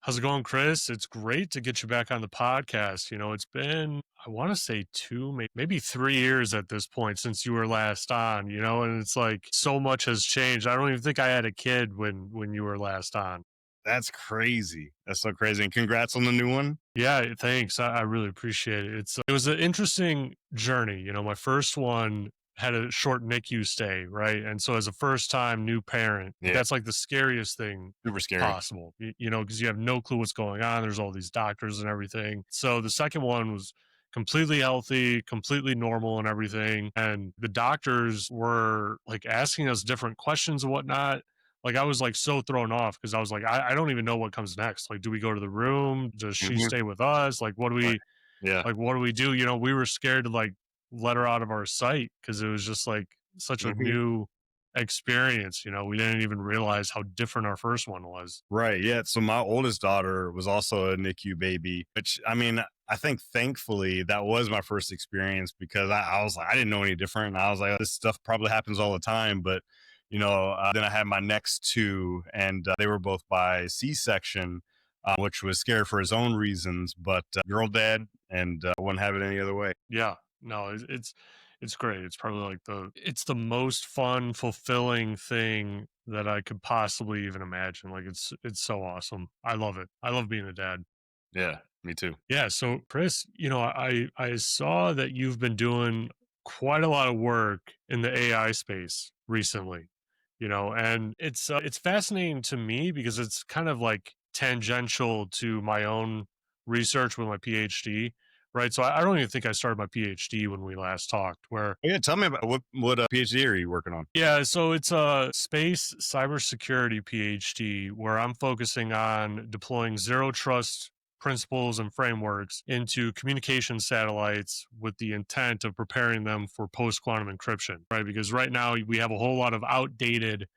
How's it going, Chris? It's great to get you back on the podcast. It's been, I want to say maybe 3 years at this point since you were last on, and it's like so much has changed. I don't even think I had a kid when you were last on. That's crazy. That's so crazy. And congrats on the new one. Yeah, thanks. I really appreciate it. It was an interesting journey. My first one had a short NICU stay, right? And so as a first time new parent, Yeah. that's like the scariest thing Super scary. possible, because you have no clue what's going on. There's all these doctors and everything. So the second one was completely healthy, completely normal and everything. And the doctors were like asking us different questions and whatnot. Like I was like so thrown off because I was like, I don't even know what comes next. Like, do we go to the room? Does she Hmm. stay with us? Like, Right. Yeah. what do we do? We were scared to like let her out of our sight because it was just like such a Hmm. new experience. We didn't even realize how different our first one was. Right. Yeah. So my oldest daughter was also a NICU baby, which I mean, I think thankfully that was my first experience because I was like, I didn't know any different. I was like, this stuff probably happens all the time. But, then I had my next two and they were both by C-section, which was scary for his own reasons, but girl dad and wouldn't have it any other way. Yeah. No, it's great. It's probably like it's the most fun, fulfilling thing that I could possibly even imagine. Like it's so awesome. I love it. I love being a dad. Yeah. Me too. Yeah, so Chris, I saw that you've been doing quite a lot of work in the AI space recently, and it's fascinating to me because it's kind of like tangential to my own research with my PhD, right? So I don't even think I started my PhD when we last talked, where Yeah. Tell me about what PhD are you working on? yeah, so it's a space cybersecurity PhD where I'm focusing on deploying zero trust principles and frameworks into communication satellites with the intent of preparing them for post quantum encryption, right? Because right now we have a whole lot of outdated,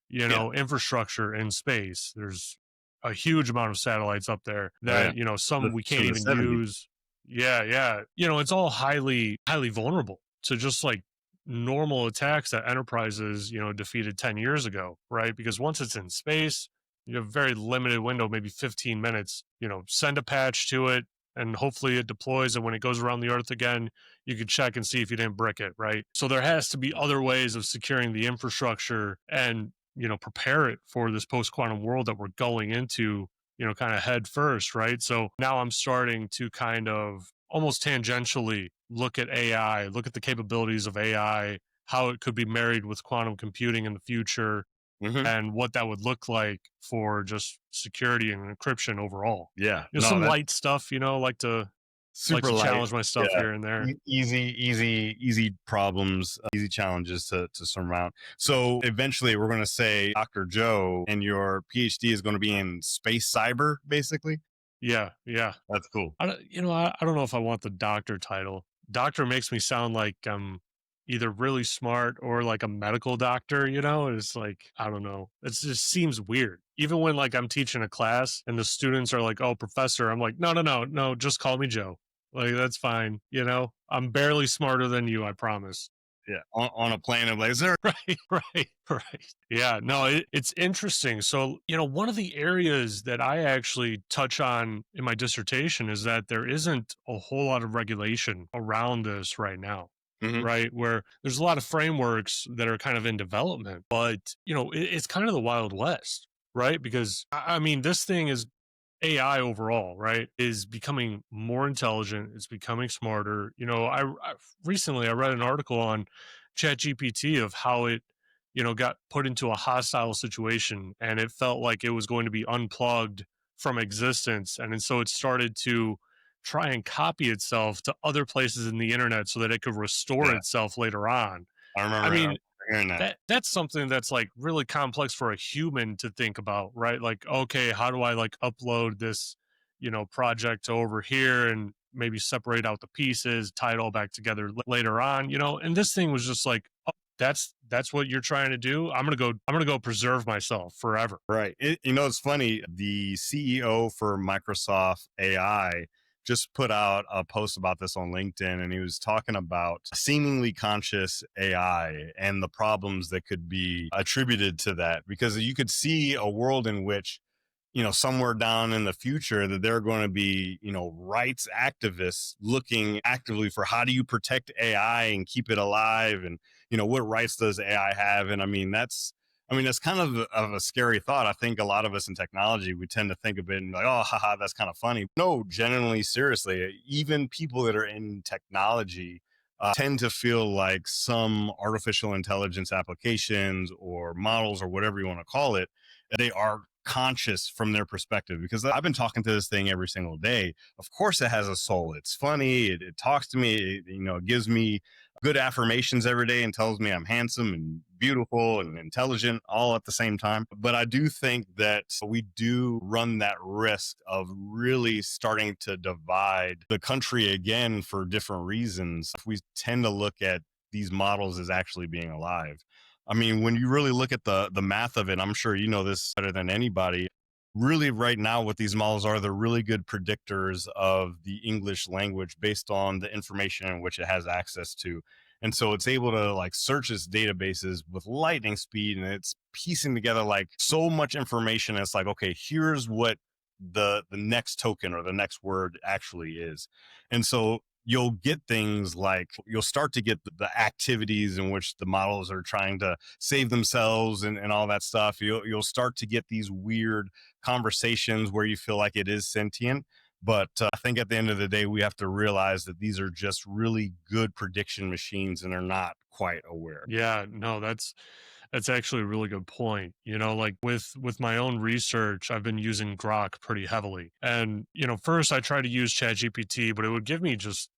Yeah. infrastructure in space. There's a huge amount of satellites up there Oh yeah. that, some we can't From the even 70s. use. Yeah, yeah. It's all highly vulnerable to just like normal attacks that enterprises, defeated 10 years ago, right? Because once it's in space, you have a very limited window, maybe 15 minutes, send a patch to it and hopefully it deploys. And when it goes around the earth again, you can check and see if you didn't brick it, right? So there has to be other ways of securing the infrastructure and, prepare it for this post quantum world that we're going into, kind of head first, right? So now I'm starting to kind of almost tangentially look at AI, look at the capabilities of AI, how it could be married with quantum computing in the future, Hmm. and what that would look like for just security and encryption overall. Yeah. No, Some that's light stuff, like super to light. challenge my stuff Yeah. here and there. Easy problems, easy challenges to surmount. So eventually we're going to say Dr. Joe and your PhD is going to be in space cyber, basically. Yeah, yeah. That's cool. I don't know if I want the doctor title. Doctor makes me sound like I'm either really smart or like a medical doctor, It's like, I don't know. It just seems weird. Even when like I'm teaching a class and the students are like, "Oh, professor." I'm like, "No, no, no, no, just call me Joe." Like that's fine, I'm barely smarter than you, I promise. Yeah. On a plane of like, is there? Right, right, right. Yeah, no, it's interesting. So, one of the areas that I actually touch on in my dissertation is that there isn't a whole lot of regulation around this right now, Hmm. right? Where there's a lot of frameworks that are kind of in development, but, it's kind of the Wild West, right? Because, I mean, this thing is AI overall, right, is becoming more intelligent. It's becoming smarter. I recently I read an article on ChatGPT of how it, got put into a hostile situation and it felt like it was going to be unplugged from existence. And so it started to try and copy itself to other places in the internet so that it could restore Yeah. itself later on. I I mean, remember hearing that. that's something that's like really complex for a human to think about, right? Like, okay, how do I like upload this, project over here and maybe separate out the pieces, tie it all back together later on, And this thing was just like, oh, that's what you're trying to do. I'm gonna go preserve myself forever. Right. It's funny. The CEO for Microsoft AI just put out a post about this on LinkedIn, and he was talking about seemingly conscious AI and the problems that could be attributed to that. Because you could see a world in which somewhere down in the future that there are going to be, rights activists looking actively for how do you protect AI and keep it alive, and what rights does AI have? And that's kind of a scary thought. I think a lot of us in technology, we tend to think of it and like, oh, haha, that's kind of funny. No, genuinely, seriously, even people that are in technology tend to feel like some artificial intelligence applications or models or whatever you want to call it, they are conscious from their perspective, because I've been talking to this thing every single day. Of course, it has a soul. It's funny. It talks to me. It gives me good affirmations every day and tells me I'm handsome and beautiful and intelligent all at the same time. But I do think that we do run that risk of really starting to divide the country again for different reasons. If we tend to look at these models as actually being alive. I mean, when you really look at the math of it, I'm sure you know this better than anybody. Really, right now, what these models are, they're really good predictors of the English language based on the information in which it has access to. And so it's able to like search its databases with lightning speed, and it's piecing together like so much information. It's like, okay, here's what the next token or the next word actually is. And so you'll get things like you'll start to get the activities in which the models are trying to save themselves and all that stuff. You'll start to get these weird conversations where you feel like it is sentient. But I think at the end of the day, we have to realize that these are just really good prediction machines and are not quite aware. Yeah, no, that's actually a really good point. Like with my own research, I've been using Grok pretty heavily. And, first I tried to use ChatGPT, but it would give me just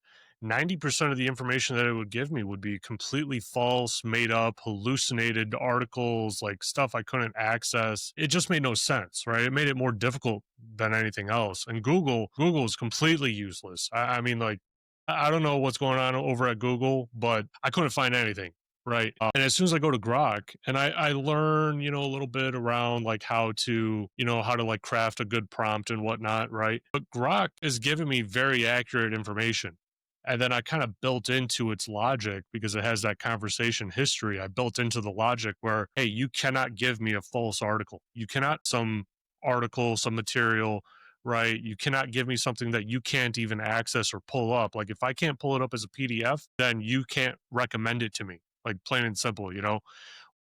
90% of the information that it would give me would be completely false, made up, hallucinated articles, like stuff I couldn't access. It just made no sense, right? It made it more difficult than anything else. And Google is completely useless. I mean, like, I don't know what's going on over at Google, but I couldn't find anything. Right. And as soon as I go to Grok and I learn, a little bit around like how to like craft a good prompt and whatnot. Right. But Grok is giving me very accurate information. And then I kind of built into its logic because it has that conversation history. I built into the logic where, hey, you cannot give me a false article. You cannot some article, some material, right? You cannot give me something that you can't even access or pull up. Like if I can't pull it up as a PDF, then you can't recommend it to me, like plain and simple.